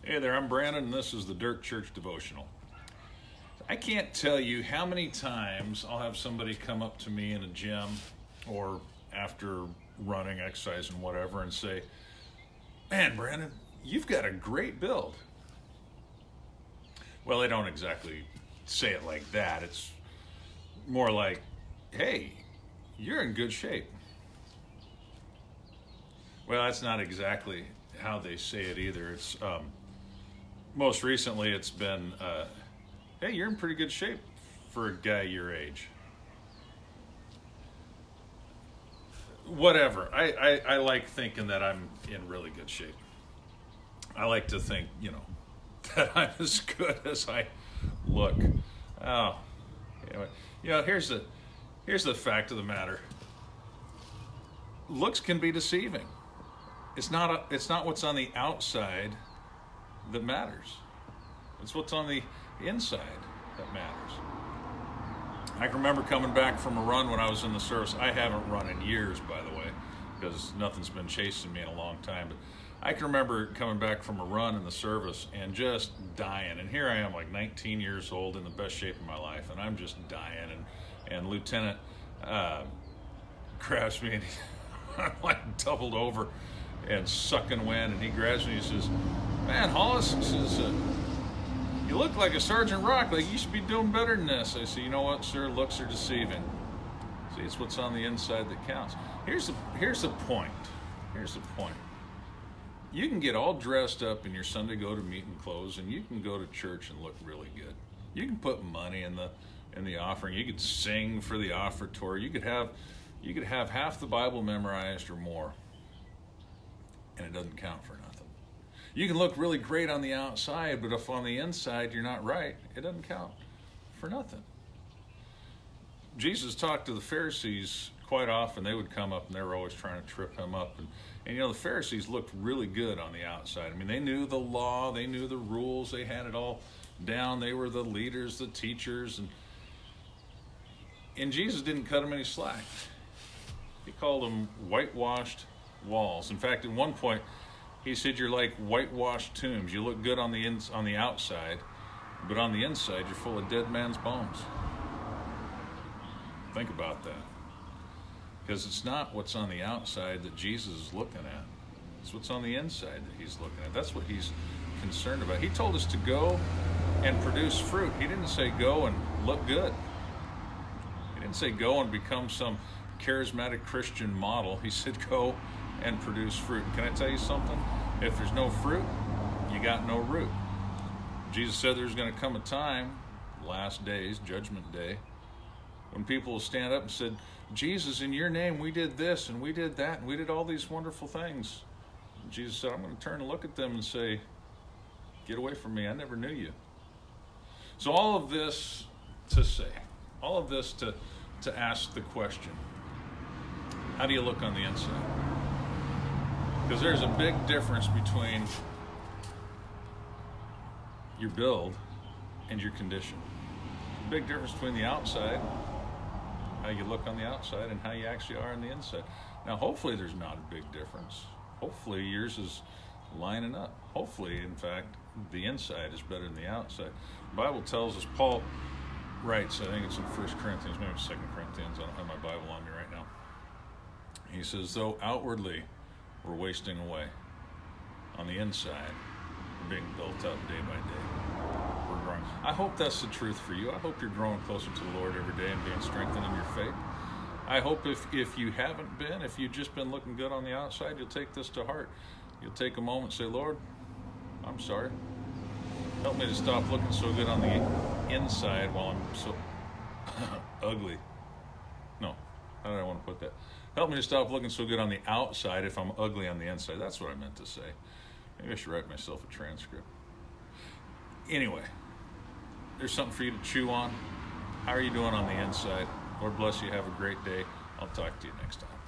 Hey there, I'm Brandon, and this is the Dirt Church Devotional. I can't tell you how many times I'll have somebody come up to me in a gym or after running, exercising, whatever, and say, "Man, Brandon, you've got a great build." Well, they don't exactly say it like that. It's more like, "Hey, you're in good shape." Well, that's not exactly how they say it either. It's most recently it's been, "Hey, you're in pretty good shape for a guy your age." Whatever. I like thinking that I'm in really good shape. I like to think, that I'm as good as I look. Oh, anyway, here's the fact of the matter. Looks can be deceiving. It's not what's on the outside that matters. It's what's on the inside that matters. I can remember coming back from a run when I was in the service. I haven't run in years, by the way, because nothing's been chasing me in a long time. But I can remember coming back from a run in the service and just dying. And here I am, like 19 years old, in the best shape of my life, and I'm just dying. And Lieutenant grabs me, and I'm like doubled over and sucking wind. And he grabs me and he says, "Man, Hollis," he says, "you look like a Sergeant Rock. Like you should be doing better than this." I say, "You know what, sir? Looks are deceiving. See, it's what's on the inside that counts." Here's the point. Here's the point. You can get all dressed up in your Sunday go-to-meeting clothes, and you can go to church and look really good. You can put money in the offering. You could sing for the offertory. You could have half the Bible memorized or more, and it doesn't count for nothing. You can look really great on the outside, but if on the inside you're not right, it doesn't count for nothing. Jesus talked to the Pharisees quite often. They would come up and they were always trying to trip him up. And the Pharisees looked really good on the outside. I mean, they knew the law, they knew the rules, they had it all down. They were the leaders, the teachers, and Jesus didn't cut them any slack. He called them whitewashed walls. In fact, at one point, he said, "You're like whitewashed tombs. You look good on the outside, but on the inside, you're full of dead man's bones." Think about that. Because it's not what's on the outside that Jesus is looking at. It's what's on the inside that he's looking at. That's what he's concerned about. He told us to go and produce fruit. He didn't say go and look good. He didn't say go and become some charismatic Christian model. He said go and produce fruit. Can I tell you something? If there's no fruit, you got no root. Jesus said there's going to come a time, last days, judgment day, when people will stand up and said, "Jesus, in your name we did this and we did that and we did all these wonderful things." And Jesus said, "I'm going to turn and look at them and say, 'Get away from me, I never knew you.'" So all of this to ask the question, how do you look on the inside? Because there's a big difference between your build and your condition. There's a big difference between the outside, how you look on the outside, and how you actually are on the inside. Now, hopefully there's not a big difference. Hopefully yours is lining up. Hopefully, in fact, the inside is better than the outside. The Bible tells us, Paul writes, I think it's in 1 Corinthians, maybe 2 Corinthians, I don't have my Bible on me right now. He says, though outwardly we're wasting away, on the inside we're being built up day by day. We're growing. I hope that's the truth for you. I hope you're growing closer to the Lord every day and being strengthened in your faith. I hope if you haven't been, if you've just been looking good on the outside, you'll take this to heart. You'll take a moment and say, "Lord, I'm sorry. Help me to stop looking so good on the inside while I'm so ugly." No, how did I want to put that? Help me to stop looking so good on the outside if I'm ugly on the inside. That's what I meant to say. Maybe I should write myself a transcript. Anyway, there's something for you to chew on. How are you doing on the inside? Lord bless you. Have a great day. I'll talk to you next time.